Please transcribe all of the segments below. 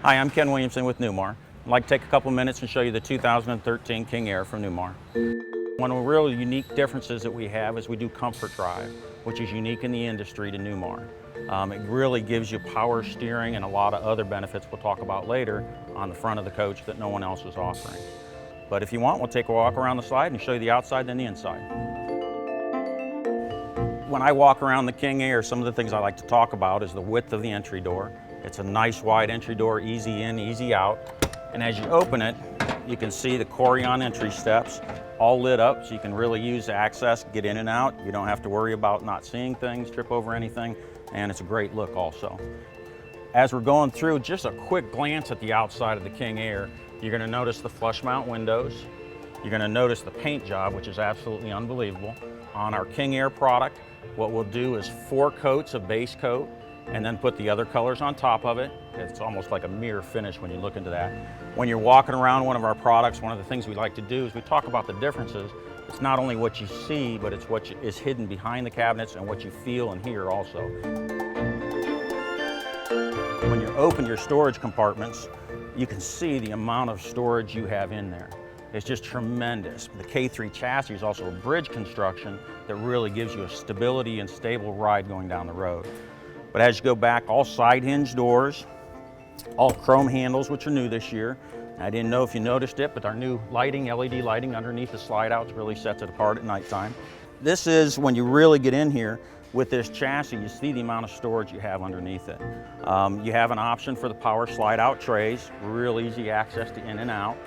Hi, I'm Ken Williamson with Newmar. I'd like to take a couple minutes and show you the 2013 King Aire from Newmar. One of the real unique differences that we have is we do comfort drive, which is unique in the industry to Newmar. It really gives you power steering and a lot of other benefits we'll talk about later on the front of the coach that no one else is offering. But if you want, we'll take a walk around the slide and show you the outside and the inside. When I walk around the King Aire, some of the things I like to talk about is the width of the entry door. It's a nice wide entry door, easy in, easy out. And as you open it, you can see the Corian entry steps all lit up, so you can really use access, get in and out. You don't have to worry about not seeing things, trip over anything, and it's a great look also. As we're going through, just a quick glance at the outside of the King Aire, you're gonna notice the flush mount windows. You're gonna notice the paint job, which is absolutely unbelievable. On our King Aire product, what we'll do is 4 coats of base coat and then put the other colors on top of it. It's almost like a mirror finish when you look into that. When you're walking around one of our products, one of the things we like to do is we talk about the differences. It's not only what you see, but it's what is hidden behind the cabinets and what you feel and hear also. When you open your storage compartments, you can see the amount of storage you have in there. It's just tremendous. The K3 chassis is also a bridge construction that really gives you a stability and stable ride going down the road. But as you go back, all side hinge doors, all chrome handles, which are new this year. I didn't know if you noticed it, but our new lighting, LED lighting underneath the slide outs really sets it apart at nighttime. This is when you really get in here with this chassis, you see the amount of storage you have underneath it. You have an option for the power slide out trays, real easy access to in and out.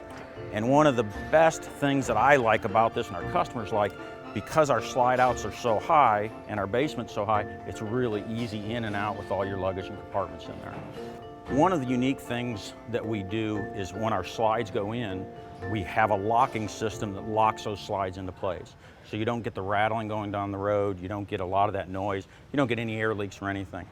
And one of the best things that I like about this and our customers like, because our slide outs are so high and our basement's so high, it's really easy in and out with all your luggage and compartments in there. One of the unique things that we do is when our slides go in, we have a locking system that locks those slides into place. So you don't get the rattling going down the road, you don't get a lot of that noise, you don't get any air leaks or anything.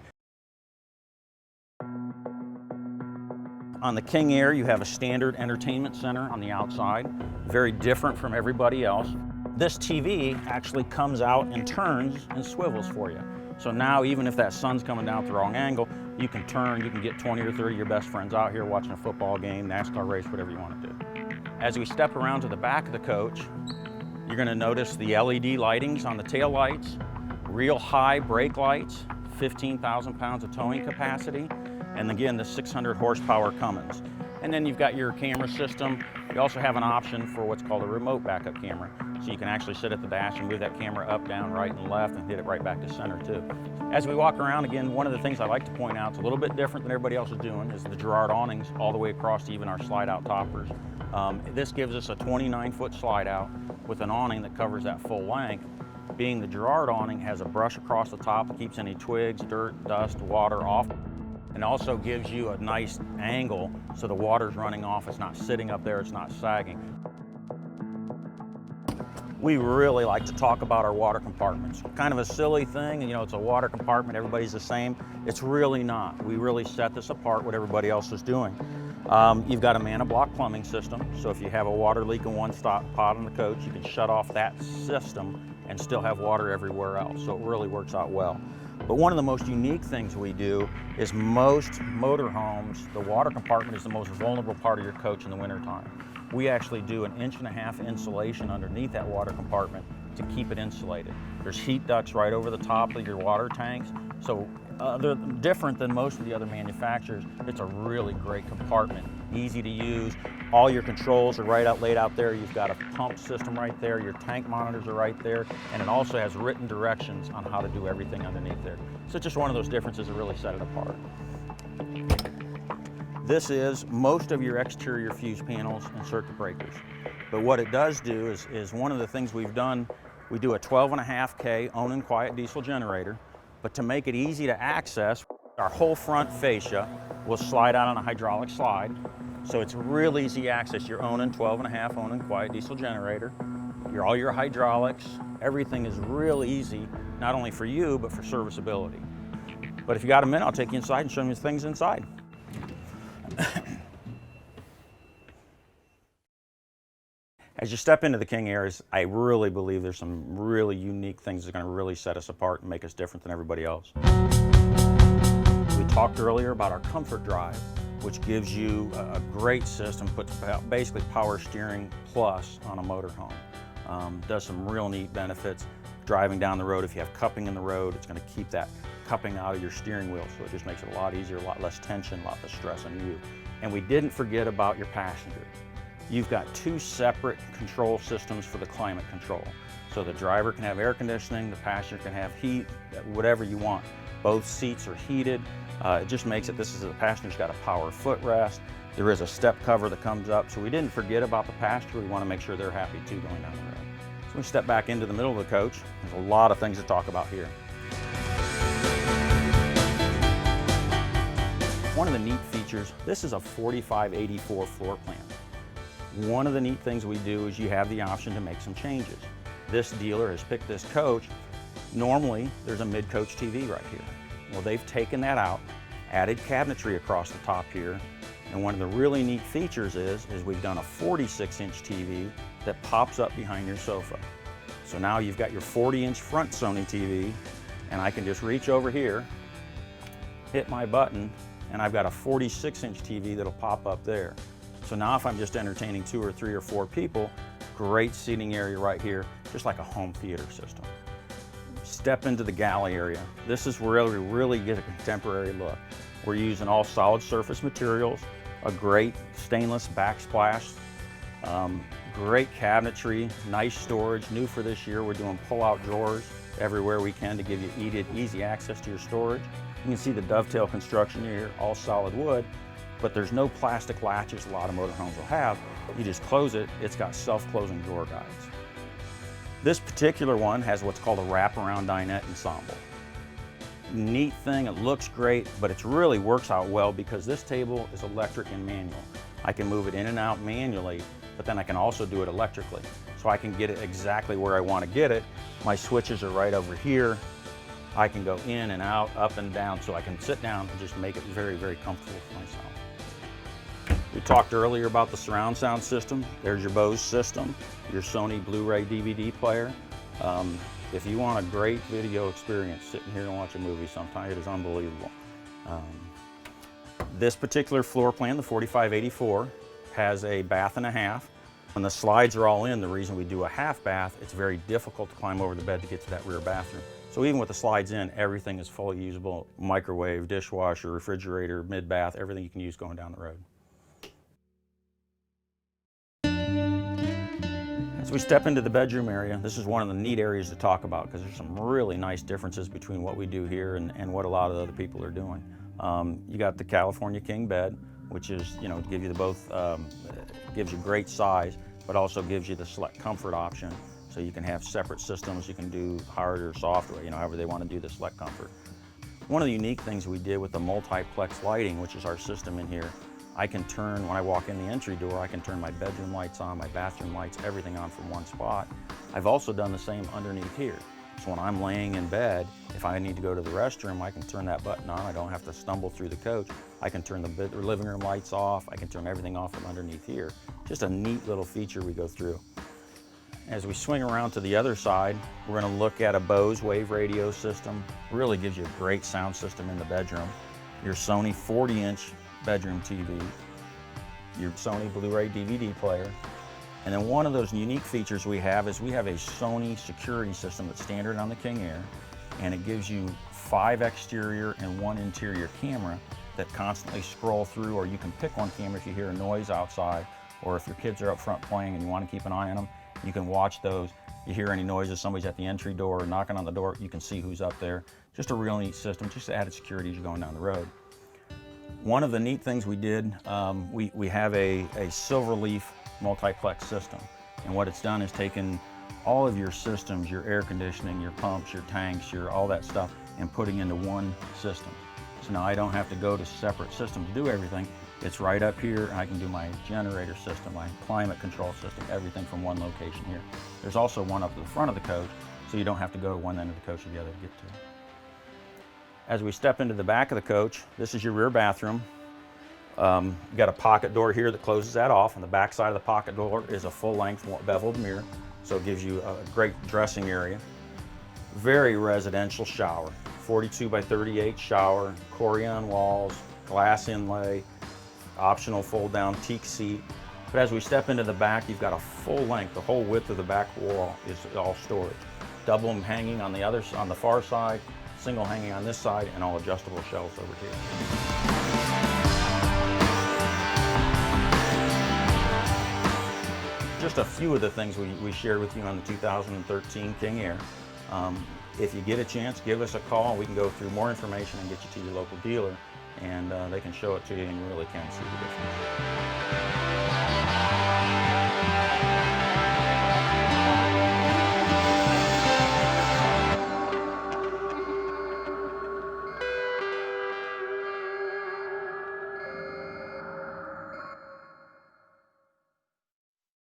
On the King Aire, you have a standard entertainment center on the outside, very different from everybody else. This TV actually comes out and turns and swivels for you. So now even if that sun's coming down at the wrong angle, you can turn, you can get 20 or 30 of your best friends out here watching a football game, NASCAR race, whatever you want to do. As we step around to the back of the coach, you're going to notice the LED lightings on the tail lights, real high brake lights, 15,000 pounds of towing capacity, and again the 600 horsepower Cummins. And then you've got your camera system. You also have an option for what's called a remote backup camera. So you can actually sit at the dash and move that camera up, down, right, and left and hit it right back to center too. As we walk around, again, one of the things I like to point out, it's a little bit different than everybody else is doing, is the Girard awnings all the way across to even our slide out toppers. This gives us a 29-foot slide out with an awning that covers that full length. Being the Girard awning has a brush across the top that keeps any twigs, dirt, dust, water off. And also gives you a nice angle so the water's running off, it's not sitting up there, it's not sagging. We really like to talk about our water compartments. Kind of a silly thing, you know, it's a water compartment, everybody's the same. It's really not. We really set this apart what everybody else is doing. You've got a ManaBlock plumbing system, so if you have a water leak in one spot on the coach, you can shut off that system and still have water everywhere else, so it really works out well. But one of the most unique things we do is most motorhomes, the water compartment is the most vulnerable part of your coach in the wintertime. We actually do an 1.5 inch insulation underneath that water compartment to keep it insulated. There's heat ducts right over the top of your water tanks. So they're different than most of the other manufacturers. It's a really great compartment, easy to use. All your controls are laid out there. You've got a pump system right there. Your tank monitors are right there. And it also has written directions on how to do everything underneath there. So it's just one of those differences that really set it apart. This is most of your exterior fuse panels and circuit breakers. But what it does do is one of the things we've done, we do a 12.5 K own and quiet diesel generator. But to make it easy to access, our whole front fascia will slide out on a hydraulic slide. So it's real easy access. Your Onan 12.5 own and quiet diesel generator, all your hydraulics, everything is real easy, not only for you, but for serviceability. But if you got a minute, I'll take you inside and show you things inside. As you step into the King Aire, I really believe there's some really unique things that are going to really set us apart and make us different than everybody else. We talked earlier about our comfort drive, which gives you a great system, puts basically power steering plus on a motorhome. Does some real neat benefits. Driving down the road, if you have cupping in the road, it's going to keep that cupping out of your steering wheel, so it just makes it a lot easier, a lot less tension, a lot less stress on you. And we didn't forget about your passenger. You've got two separate control systems for the climate control. So the driver can have air conditioning, the passenger can have heat, whatever you want. Both seats are heated. It just makes it, the passenger's got a power footrest. There is a step cover that comes up. So we didn't forget about the passenger. We want to make sure they're happy too going down the road. So we step back into the middle of the coach. There's a lot of things to talk about here. One of the neat features, this is a 4584 floor plan. One of the neat things we do is you have the option to make some changes. This dealer has picked this coach. Normally, there's a mid-coach TV right here. Well, they've taken that out, added cabinetry across the top here, and one of the really neat features is we've done a 46-inch TV that pops up behind your sofa. So now you've got your 40-inch front Sony TV, and I can just reach over here, hit my button, and I've got a 46-inch TV that'll pop up there. So now if I'm just entertaining 2 or 3 or 4 people, great seating area right here, just like a home theater system. Step into the galley area. This is where we really get a contemporary look. We're using all solid surface materials, a great stainless backsplash, great cabinetry, nice storage. New for this year, we're doing pull-out drawers everywhere we can to give you easy access to your storage. You can see the dovetail construction here, all solid wood, but there's no plastic latches a lot of motorhomes will have. You just close it, it's got self-closing drawer guides. This particular one has what's called a wraparound dinette ensemble. Neat thing, it looks great, but it really works out well because this table is electric and manual. I can move it in and out manually, but then I can also do it electrically. So I can get it exactly where I want to get it. My switches are right over here. I can go in and out, up and down, so I can sit down and just make it very, very comfortable for myself. We talked earlier about the surround sound system. There's your Bose system, your Sony Blu-ray DVD player. If you want a great video experience sitting here and watch a movie sometime, it is unbelievable. This particular floor plan, the 4584, has a bath and a half. When the slides are all in, the reason we do a half bath, it's very difficult to climb over the bed to get to that rear bathroom. So even with the slides in, everything is fully usable. Microwave, dishwasher, refrigerator, mid-bath, everything you can use going down the road. As we step into the bedroom area, this is one of the neat areas to talk about because there's some really nice differences between what we do here and what a lot of other people are doing. You got the California King bed, which is, give you gives you great size, but also gives you the select comfort option. So you can have separate systems, you can do hard or soft, however they want to do the select comfort. One of the unique things we did with the multiplex lighting, which is our system in here, I can turn, when I walk in the entry door, I can turn my bedroom lights on, my bathroom lights, everything on from one spot. I've also done the same underneath here. So when I'm laying in bed, if I need to go to the restroom, I can turn that button on. I don't have to stumble through the coach. I can turn the living room lights off. I can turn everything off from underneath here. Just a neat little feature we go through. As we swing around to the other side, we're going to look at a Bose wave radio system. Really gives you a great sound system in the bedroom. Your Sony 40-inch bedroom TV, your Sony Blu-ray DVD player. And then one of those unique features we have is we have a Sony security system that's standard on the King Aire, and it gives you 5 exterior and 1 interior camera that constantly scroll through, or you can pick one camera if you hear a noise outside, or if your kids are up front playing and you want to keep an eye on them, you can watch those. You hear any noises, somebody's at the entry door or knocking on the door, you can see who's up there. Just a real neat system, just added security as you're going down the road. One of the neat things we did, we have a Silverleaf multiplex system. And what it's done is taken all of your systems, your air conditioning, your pumps, your tanks, all that stuff, and putting into one system. So now I don't have to go to separate systems to do everything. It's right up here, and I can do my generator system, my climate control system, everything from one location here. There's also one up at the front of the coach, so you don't have to go to one end of the coach or the other to get to it. As we step into the back of the coach, this is your rear bathroom. You've got a pocket door here that closes that off. On the back side of the pocket door is a full-length beveled mirror, so it gives you a great dressing area. Very residential shower, 42 by 38 shower, Corian walls, glass inlay, optional fold-down teak seat. But as we step into the back, you've got a full length, the whole width of the back wall is all storage. Double them hanging on the far side, single hanging on this side, and all adjustable shelves over here. Just a few of the things we shared with you on the 2013 King Aire. If you get a chance, give us a call. We can go through more information and get you to your local dealer, and they can show it to you, and you really can see the difference.